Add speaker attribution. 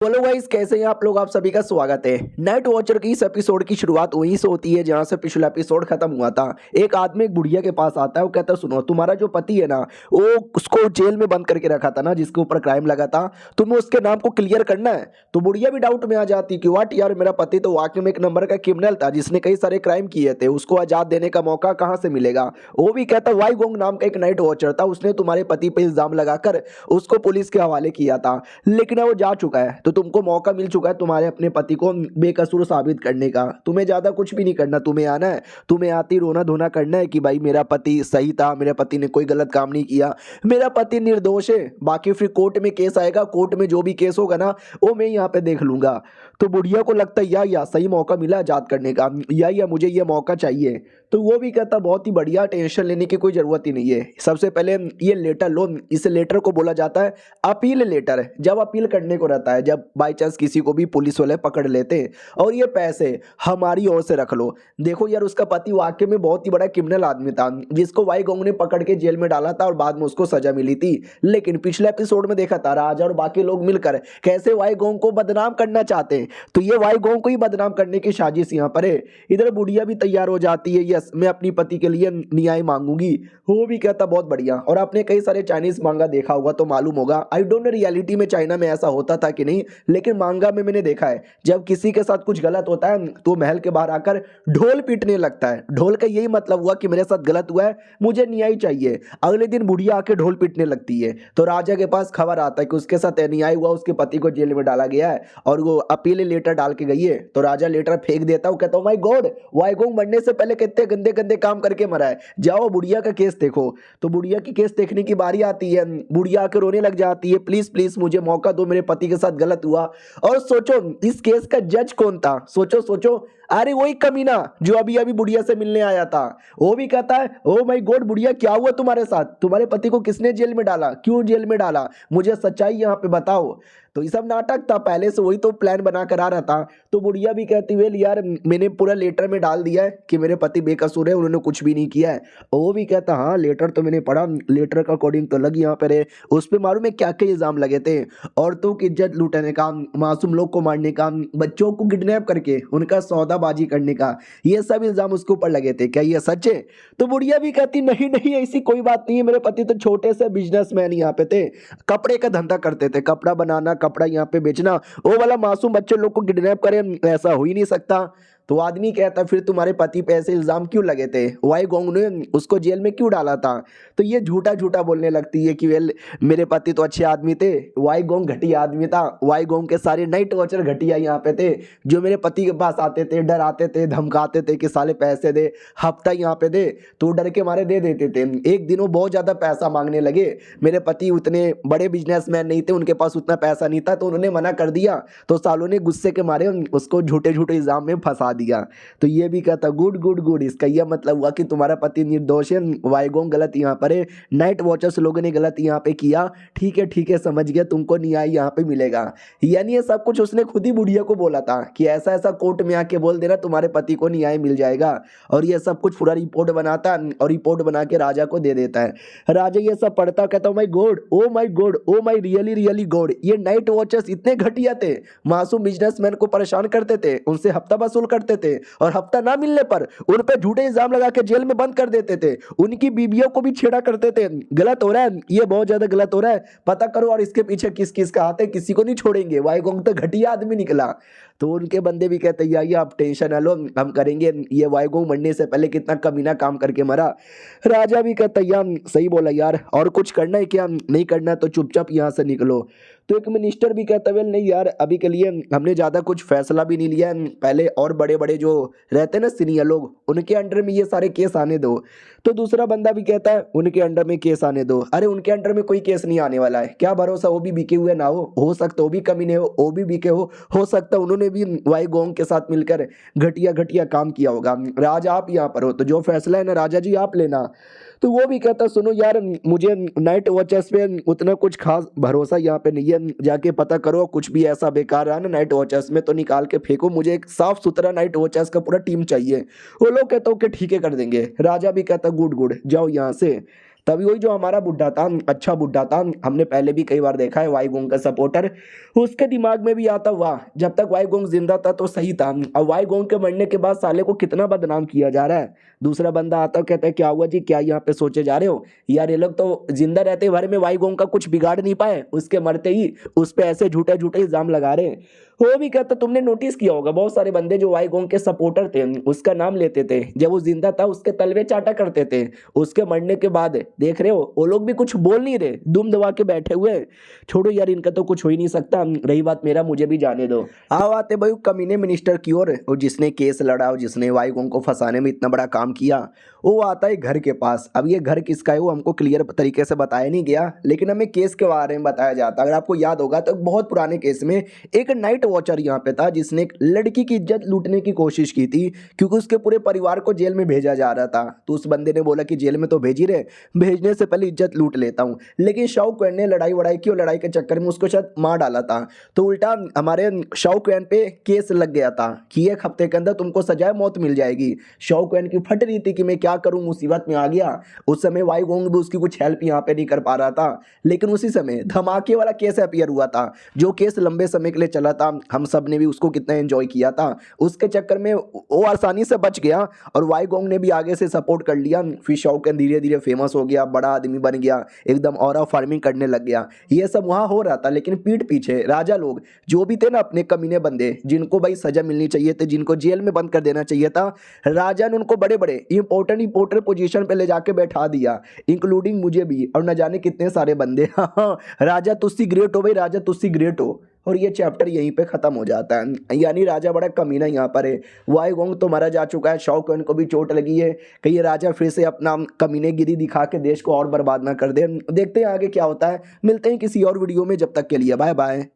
Speaker 1: Hello guys, कैसे हैं आप लोग। आप सभी का स्वागत है। नाइट वॉचर की इस एपिसोड की शुरुआत वहीं से होती है जहां से पिछला एपिसोड खत्म हुआ था। एक आदमी एक बुढ़िया के पास आता है। वो कहता है, सुनो, तुम्हारा जो पति है ना, वो उसको जेल में बंद करके रखा था ना, जिसके ऊपर क्राइम लगा था, तुम्हें उसके नाम को क्लियर करना है। तो बुढ़िया भी डाउट में आ जाती कि वाट यार, मेरा पति तो वाकई में एक नंबर का क्रिमिनल था जिसने कई सारे क्राइम किए थे, उसको आजाद देने का मौका कहाँ से मिलेगा। वो भी कहता, वाई गोंग नाम का एक नाइट वॉचर था, उसने तुम्हारे पति पे इल्जाम लगाकर उसको पुलिस के हवाले किया था, लेकिन अब वो जा चुका है। तो तुमको मौका मिल चुका है तुम्हारे अपने पति को बेकसूर साबित करने का। तुम्हें ज्यादा कुछ भी नहीं करना, तुम्हें आना है, तुम्हें आती रोना धोना करना है कि भाई मेरा पति सही था, मेरे पति ने कोई गलत काम नहीं किया, मेरा पति निर्दोष है। बाकी फिर कोर्ट में केस आएगा, कोर्ट में जो भी केस होगा ना, वो मैं यहाँ पे देख लूंगा। तो बुढ़िया को लगता है या सही मौका मिला आजाद करने का, या मुझे ये मौका चाहिए। तो वो भी कहता, बहुत ही बढ़िया, टेंशन लेने की कोई जरूरत ही नहीं है। सबसे पहले ये लेटर लो। इस लेटर को बोला जाता है अपील लेटर। जब अपील करने को रहता है, जब बाई चांस किसी को भी पुलिस वाले पकड़ लेते हैं, और ये पैसे हमारी ओर से रख लो। देखो यार, उसका पति वाकई में बहुत ही बड़ा क्रिमिनल आदमी था जिसको वाई गोंग ने पकड़ के जेल में डाला था और बाद में उसको सजा मिली थी। लेकिन पिछले एपिसोड में देखा था राजा और बाकी लोग मिलकर कैसे वाई गोंग को बदनाम करना चाहते हैं। तो ये वाई गोंग को ही बदनाम करने की साजिश यहाँ पर है। इधर बुढ़िया भी तैयार हो जाती है, यस मैं अपनी पति के लिए न्याय मांगूंगी। वो भी कहता, बहुत बढ़िया। और आपने कई सारे चाइनीज मांगा देखा होगा तो मालूम होगा, आई डोंट नो रियलिटी में चाइना में ऐसा होता था कि नहीं, लेकिन मांगा में मैंने देखा है जब किसी के साथ कुछ गलत होता है तो महल के बाहर आकर ढोल पीटने लगता है। ढोल का यही मतलब हुआ कि मेरे साथ गलत हुआ है, मुझे न्याय चाहिए। अगले दिन बुढ़िया आके ढोल पीटने लगती है। तो राजा के पास खबर आता है कि उसके साथ अन्याय हुआ, उसके पति को जेल में डाला गया है और वो अपील लेटर डाल के गई है। तो राजा लेटर फेंक देता है। वो कहता, माय गॉड, वाई गोंग मरने से पहले कितने गंदे गंदे काम करके मरा है, जाओ बुढ़िया का केस देखो। तो बुढ़िया की केस देखने की बारी आती है। बुढ़िया आके रोने लग जाती है, प्लीज प्लीज मुझे मौका दो, मेरे पति के साथ गलत हुआ। और सोचो इस केस का जज कौन था, सोचो सोचो, अरे वही कमीना जो अभी अभी बुढ़िया से मिलने आया था। वो भी कहता है, ओ माय गॉड बुढ़िया, क्या हुआ तुम्हारे साथ, तुम्हारे पति को किसने जेल में डाला, क्यों जेल में डाला, मुझे सच्चाई यहाँ पे बताओ। तो ये सब नाटक था, पहले से वही तो प्लान बना कर आ रहा था। तो बुढ़िया भी कहती हुई, यार मैंने पूरा लेटर में डाल दिया है कि मेरे पति बेकसूर है, उन्होंने कुछ भी नहीं किया है। और वो भी कहता, हाँ लेटर तो मैंने पढ़ा, लेटर का अकॉर्डिंग तो लगी यहाँ पर है, उस पर मालूम है क्या क्या इल्जाम लगे थे, औरतों की इज्जत लूटने का, मासूम लोग को मारने का, बच्चों को किडनैप करके उनका सौदाबाजी करने का, ये सब इल्जाम उसके ऊपर लगे थे, क्या ये सच है। तो बुढ़िया भी कहती, नहीं नहीं ऐसी कोई बात नहीं है, मेरे पति तो छोटे से बिजनेसमैन यहाँ पे थे, कपड़े का धंधा करते थे, कपड़ा बनाना, कपड़ा यहाँ पे बेचना, वो वाला मासूम बच्चे लोग को किडनैप करे ऐसा हो ही नहीं सकता। तो आदमी कहता, फिर तुम्हारे पति पे ऐसे इल्जाम क्यों लगे थे, वाई गोंग ने उसको जेल में क्यों डाला था। तो ये झूठा झूठा बोलने लगती है कि वेल मेरे पति तो अच्छे आदमी थे, वाई गोंग घटिया आदमी था, वाई गोंग के सारे नाइट वॉचर घटिया यहाँ पे थे, जो मेरे पति के पास आते थे, डराते थे, धमकाते थे कि साले पैसे दे, हफ्ता यहाँ पे दे, तो डर के मारे दे देते थे। एक दिन वो बहुत ज्यादा पैसा मांगने लगे, मेरे पति उतने बड़े बिजनेसमैन नहीं थे, उनके पास उतना पैसा नहीं था, तो उन्होंने मना कर दिया। तो सालों ने गुस्से के मारे उसको झूठे झूठे इल्जाम में फंसा दिया। तो ये भी कहता, गुड गुड गुड, इसका यह मतलब हुआ कि तुम्हारा पति निर्दोष है, वाई गोंग गलत यहाँ पर है, नाइट वॉचर्स लोगों ने गलत यहाँ पे किया, ठीक है समझ गया, तुमको न्याय यहाँ पे मिलेगा। यानी ये सब कुछ उसने खुद ही बुढ़िया को बोला था कि ऐसा ऐसा कोर्ट में आके बोल देना, तुम्हारे पति को न्याय मिल जाएगा। और ये सब कुछ पूरा रिपोर्ट बनाता और रिपोर्ट बना के राजा को दे देता है। राजा ये सब पढ़ता, कहता, my God, oh my God, oh my really really God, ये नाइट वॉचर्स इतने घटिया थे, मासूम बिजनेसमैन को परेशान करते थे, उनसे हफ्ता वसूल करते थे, और हफ्ता ना मिलने पर उन पे झूठे इल्जाम लगा के जेल में बंद कर देते थे, उनकी बीवियों को भी छेड़ा करते थे। गलत हो रहा है, ये बहुत ज्यादा गलत हो रहा है, पता करो और इसके पीछे किस किस का हाथ है, किसी को नहीं छोड़ेंगे। वाई गोंग तो घटिया आदमी निकला। तो उनके बंदे भी कहते, या आप टेंशन ना लो, हम करेंगे, ये वाई गोंग मरने से पहले कितना कमीना काम करके मरा। राजा भी कहता, सही बोला यार, और कुछ करना है क्या, नहीं करना तो चुपचाप यहाँ से निकलो। तो एक मिनिस्टर भी कहता, वेल नहीं यार, अभी के लिए हमने ज़्यादा कुछ फैसला भी नहीं लिया है, पहले और बड़े बड़े जो रहते हैं ना सीनियर लोग, उनके अंडर में ये सारे केस आने दो। तो दूसरा बंदा भी कहता है, उनके अंडर में केस आने दो। अरे उनके अंडर में कोई केस नहीं आने वाला है, क्या भरोसा, वो भी बिके हुए ना हो सकता वो भी कमीने वो भी बिके हो सकता उन्होंने भी वाई गोंग के साथ मिलकर घटिया घटिया काम किया होगा। राजा आप यहाँ पर हो, तो जो फैसला है ना राजा जी आप लेना। तो वो भी कहता, सुनो यार, मुझे नाइट वॉचर्स पे उतना कुछ खास भरोसा यहाँ पे नहीं है, जाके पता करो, कुछ भी ऐसा बेकार रहा ना नाइट वॉचर्स में तो निकाल के फेंको, मुझे एक साफ सुथरा नाइट वॉचर्स का पूरा टीम चाहिए। वो लोग कहता हूँ कि ठीक है कर देंगे। राजा भी कहता, गुड गुड, जाओ यहाँ से। तभी वही जो हमारा बुड्ढा था, अच्छा बुड्ढा था, हमने पहले भी कई बार देखा है वाईगोंग का सपोर्टर, उसके दिमाग में भी आता हुआ जब तक वाईगोंग जिंदा था तो सही था, अब वाईगोंग के मरने के बाद साले को कितना बदनाम किया जा रहा है। दूसरा बंदा आता कहता है क्या हुआ जी, क्या यहाँ पे सोचे जा रहे हो यार, ये लोग तो जिंदा रहते भर में वाईगोंग का कुछ बिगाड़ नहीं पाए, उसके मरते ही उस पे ऐसे झूठे झूठे इल्जाम लगा रहे हैं। वो भी कहता तुमने नोटिस किया होगा बहुत सारे बंदे जो वाईगोंग के सपोर्टर थे उसका नाम लेते थे, जब वो जिंदा था उसके तलवे चाटा करते थे, उसके मरने के बाद देख रहे हो वो लोग भी कुछ बोल नहीं रहे, दुम दबा के बैठे हुए। छोड़ो यार, इनका तो कुछ हो ही नहीं सकता, रही बात मेरा, मुझे भी जाने दो। आओ आते भाई कमीने मिनिस्टर की ओर, और जिसने केस लड़ा और जिसने वाईगोंग को फंसाने में इतना बड़ा काम किया, वो आता है घर के पास। अब ये घर किसका है वो हमको क्लियर तरीके से बताया नहीं गया, लेकिन हमें केस के बारे में बताया जाता है। अगर आपको याद होगा तो बहुत पुराने केस में एक नाइट वॉचर यहाँ पे था जिसने एक लड़की की इज्जत लूटने की कोशिश की थी, क्योंकि उसके पूरे परिवार को जेल में भेजा जा रहा था। तो उस बंदे ने बोला कि जेल में तो भेज ही रहे, भेजने से पहले इज्जत लूट लेता हूँ। लेकिन शाओक्वेन ने लड़ाई वड़ाई की और लड़ाई के चक्कर में उसको शायद मार डाला था, तो उल्टा हमारे शाओक्वेन पे केस लग गया था कि एक हफ्ते के अंदर तुमको सजाए मौत मिल जाएगी। शाओक्वेन की फट रही थी कि मैं क्या करूं, मुसीबत में आ गया। उस समय वाईगोंग भी उसकी कुछ हेल्प यहाँ पे नहीं कर पा रहा था, लेकिन उसी समय धमाके वाला केस अपीयर हुआ था, जो केस लंबे समय के लिए चला था, हम सब ने भी उसको कितना एंजॉय किया था। उसके चक्कर में वो आसानी से बच गया और वाईगोंग ने भी आगे से सपोर्ट कर लिया। फिर शाओक्वेन धीरे धीरे फेमस हो गया, बड़ा आदमी बन गया, एकदम ऑरा फार्मिंग करने लग गया। ये सब वहाँ हो रहा था, लेकिन पीठ पीछे राजा लोग जो भी थे ना, अपने कमीने बंदे जिनको भाई सजा मिलनी चाहिए थी, जिनको जेल में बंद कर देना चाहिए था, राजा ने उनको बड़े बड़े इंपोर्टेंट पोजीशन पे ले जाके बैठा दिया, इंक्लूडिंग मुझे भी, और न जाने कितने सारे बंदे। हाँ, राजा तुस्सी ग्रेट हो भाई, राजा तुस्सी ग्रेट हो। और ये चैप्टर यहीं पे खत्म हो जाता है, यानी राजा बड़ा कमीना यहाँ पर है। वाईगोंग तो मारा जा चुका है, शाओक्वेन को भी चोट लगी है, कहीं राजा फिर से अपना कमीनेगिरी दिखा के देश को और बर्बाद ना कर दे। देखते हैं आगे क्या होता है, मिलते हैं किसी और वीडियो में, जब तक के लिए बाय बाय।